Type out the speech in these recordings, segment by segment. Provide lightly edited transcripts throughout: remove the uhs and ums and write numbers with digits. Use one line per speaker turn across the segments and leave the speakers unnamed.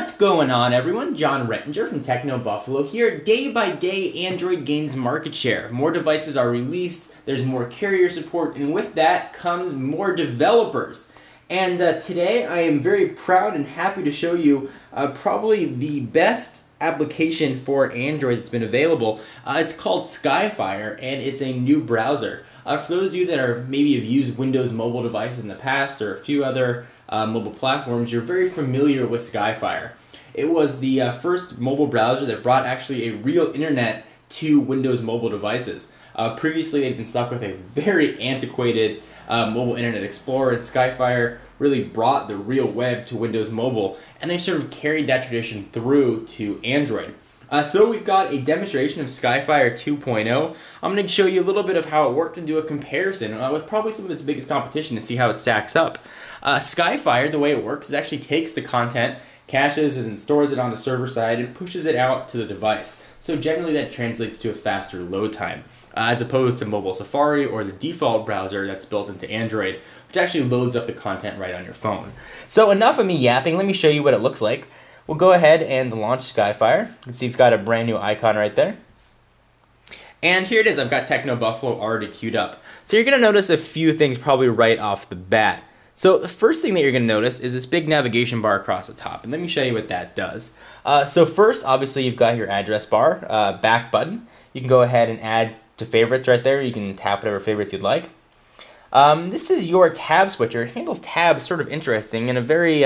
What's going on, everyone? John Rettinger from Techno Buffalo here. Day by day, Android gains market share. More devices are released, there's more carrier support, and with that comes more developers. And today I am very proud and happy to show you probably the best application for Android that's been available. It's called Skyfire, and it's a new browser. For those of you that maybe have used Windows mobile devices in the past or a few other mobile platforms, you're very familiar with Skyfire. It was the first mobile browser that brought actually a real internet to Windows mobile devices. Previously, they'd been stuck with a very antiquated mobile Internet Explorer, and Skyfire really brought the real web to Windows Mobile, and they sort of carried that tradition through to Android. So we've got a demonstration of Skyfire 2.0. I'm going to show you a little bit of how it worked and do a comparison with probably some of its biggest competition to see how it stacks up. Skyfire, the way it works, is actually takes the content, caches it and stores it on the server side, and pushes it out to the device. So generally that translates to a faster load time, as opposed to mobile Safari or the default browser that's built into Android, which actually loads up the content right on your phone. So enough of me yapping, let me show you what it looks like. We'll go ahead and launch Skyfire. You can see it's got a brand new icon right there. And here it is, I've got Techno Buffalo already queued up. So you're going to notice a few things probably right off the bat. So the first thing that you're going to notice is this big navigation bar across the top. And let me show you what that does. So first, obviously, you've got your address bar, back button. You can go ahead and add to favorites right there. You can tap whatever favorites you'd like. This is your tab switcher. It handles tabs sort of interesting in a very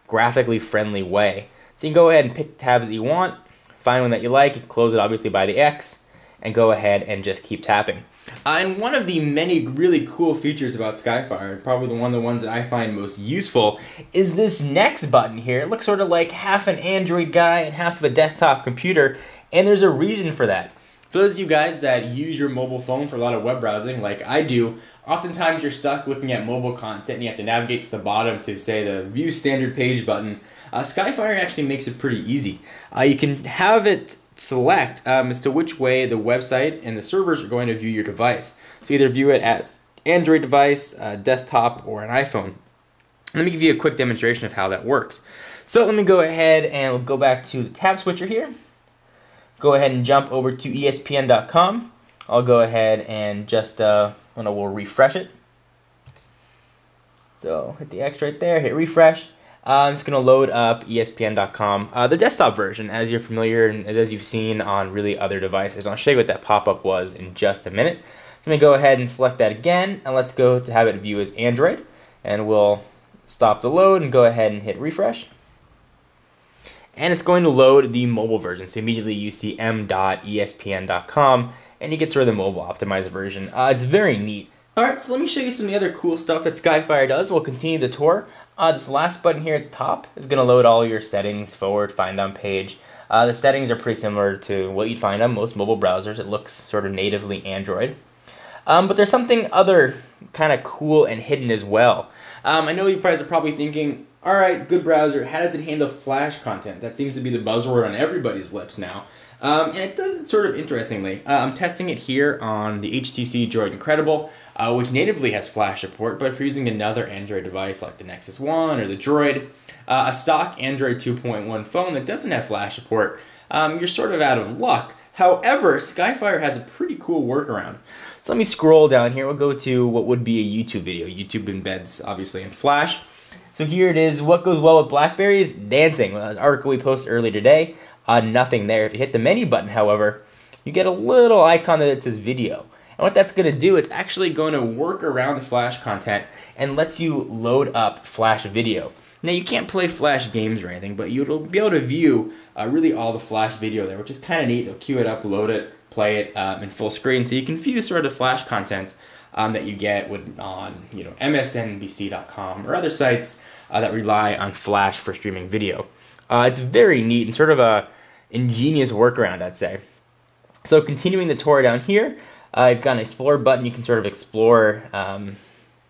graphically friendly way. So you can go ahead and pick tabs that you want, find one that you like, you can close it obviously by the X, and go ahead and just keep tapping. And one of the many really cool features about Skyfire, and probably one of the ones that I find most useful, is this next button here. It looks sort of like half an Android guy and half of a desktop computer, and there's a reason for that. For those of you guys that use your mobile phone for a lot of web browsing, like I do, oftentimes you're stuck looking at mobile content and you have to navigate to the bottom to, say, the View Standard Page button. Skyfire actually makes it pretty easy. You can have it select as to which way the website and the servers are going to view your device. So either view it as Android device, desktop, or an iPhone. Let me give you a quick demonstration of how that works. So let me go ahead and we'll go back to the tab switcher here. Go ahead and jump over to ESPN.com. I'll go ahead and just we'll refresh it. So hit the X right there, hit refresh. I'm just going to load up ESPN.com, the desktop version, as you're familiar and as you've seen on really other devices. I'll show you what that pop-up was in just a minute. So let me go ahead and select that again, and let's go to have it view as Android. And we'll stop the load and go ahead and hit refresh. And it's going to load the mobile version. So immediately you see m.espn.com, and you get sort of the mobile optimized version. It's very neat. Alright, so let me show you some of the other cool stuff that Skyfire does. We'll continue the tour. This last button here at the top is going to load all your settings, forward, find on page. The settings are pretty similar to what you'd find on most mobile browsers. It looks sort of natively Android. But there's something other kind of cool and hidden as well. I know you guys are probably thinking, alright, good browser, how does it handle Flash content? That seems to be the buzzword on everybody's lips now. And it does it sort of interestingly. I'm testing it here on the HTC Droid Incredible, which natively has Flash support, but if you're using another Android device like the Nexus 1 or the Droid, a stock Android 2.1 phone that doesn't have Flash support, you're sort of out of luck. However, Skyfire has a pretty cool workaround. So let me scroll down here. We'll go to what would be a YouTube video. YouTube embeds, obviously, in Flash. So here it is. What goes well with BlackBerries? Dancing. An article we posted earlier today. Nothing there. If you hit the menu button, however, you get a little icon that says video. And what that's going to do, it's actually going to work around the Flash content and lets you load up Flash video. Now, you can't play Flash games or anything, but you'll be able to view really all the Flash video there, which is kind of neat. They'll queue it up, load it, play it in full screen, so you can view sort of the Flash content that you get on MSNBC.com or other sites that rely on Flash for streaming video. It's very neat and sort of a ingenious workaround, I'd say. So continuing the tour down here, you've got an Explore button. You can sort of explore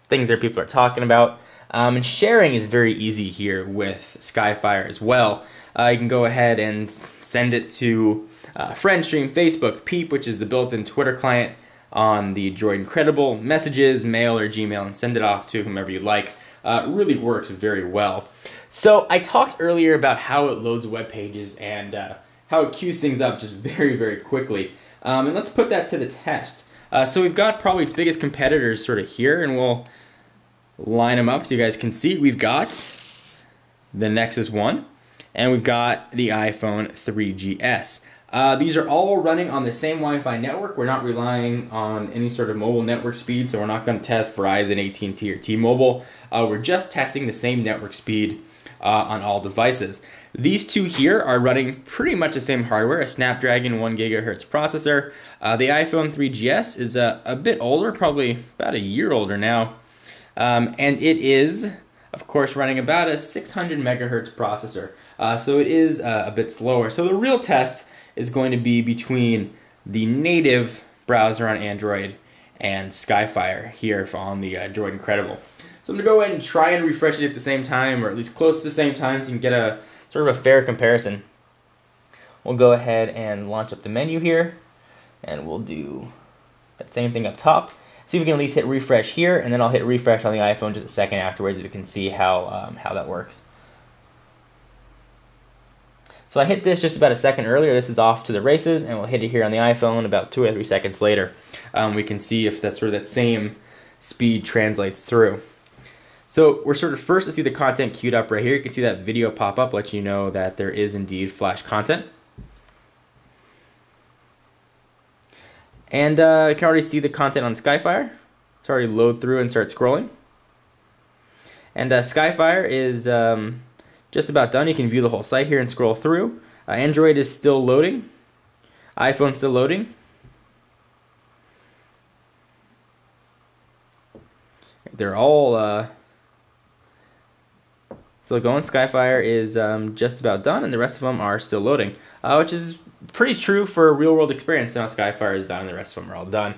things that people are talking about. And sharing is very easy here with Skyfire as well. You can go ahead and send it to FriendStream, Facebook, Peep, which is the built-in Twitter client on the Droid Incredible, Messages, Mail, or Gmail, and send it off to whomever you'd like. really works very well. So I talked earlier about how it loads web pages and how it queues things up just very, very quickly. And let's put that to the test. So we've got probably its biggest competitors sort of here, and we'll line them up so you guys can see. We've got the Nexus 1, and we've got the iPhone 3GS. These are all running on the same Wi-Fi network. We're not relying on any sort of mobile network speed, so we're not going to test Verizon, AT&T, or T-Mobile. We're just testing the same network speed on all devices. These two here are running pretty much the same hardware, a Snapdragon 1 GHz processor. The iPhone 3GS is a bit older, probably about a year older now. And it is, of course, running about a 600 megahertz processor. So it is a bit slower. So the real test is going to be between the native browser on Android and Skyfire here on the Droid Incredible. So I'm going to go ahead and try and refresh it at the same time, or at least close to the same time, so you can get a sort of a fair comparison. We'll go ahead and launch up the menu here, and we'll do that same thing up top. See if we can at least hit refresh here, and then I'll hit refresh on the iPhone just a second afterwards so we can see how that works. So I hit this just about a second earlier. This is off to the races, and we'll hit it here on the iPhone about 2 or 3 seconds later. We can see if that sort of that same speed translates through. So we're sort of first to see the content queued up right here. You can see that video pop up, let you know that there is indeed flash content. And you can already see the content on Skyfire. It's already load through and start scrolling. And Skyfire is just about done. You can view the whole site here and scroll through. Android is still loading. iPhone's still loading. They're all still going. Skyfire is just about done, and the rest of them are still loading, which is pretty true for a real-world experience. Now Skyfire is done, and the rest of them are all done.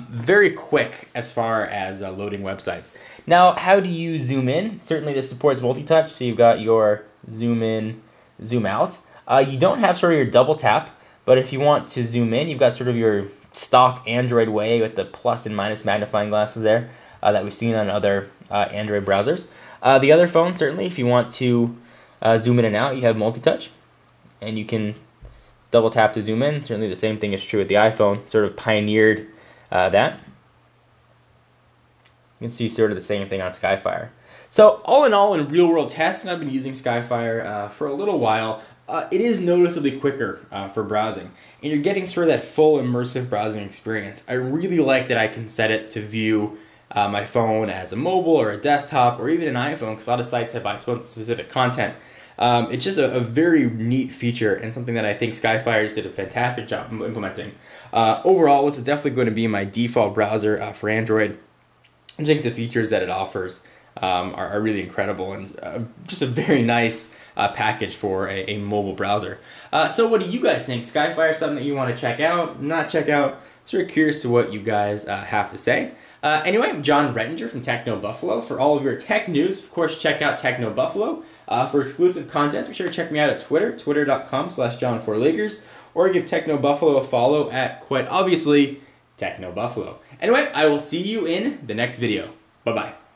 Very quick as far as loading websites. Now, how do you zoom in? Certainly this supports multi-touch, so you've got your zoom in, zoom out. You don't have sort of your double tap, but if you want to zoom in, you've got sort of your stock Android way with the plus and minus magnifying glasses there that we've seen on other Android browsers. The other phone, certainly, if you want to zoom in and out, you have multi-touch, and you can double tap to zoom in. Certainly the same thing is true with the iPhone, sort of pioneered that. You can see sort of the same thing on Skyfire. So all in real world tests, and I've been using Skyfire for a little while, it is noticeably quicker for browsing. And you're getting sort of that full immersive browsing experience. I really like that I can set it to view my phone as a mobile or a desktop or even an iPhone, because a lot of sites have iPhone-specific content. It's just a very neat feature and something that I think Skyfire just did a fantastic job implementing. Overall, this is definitely going to be my default browser for Android. I think the features that it offers are really incredible and just a very nice package for a mobile browser. So what do you guys think? Skyfire is something that you want to check out, not check out? Sort of curious to what you guys have to say. Anyway, I'm John Rettinger from Techno Buffalo. For all of your tech news, of course, check out Techno Buffalo. For exclusive content, be sure to check me out at Twitter, twitter.com/John4Lakers, or give Techno Buffalo a follow at, quite obviously, Techno Buffalo. Anyway, I will see you in the next video. Bye-bye.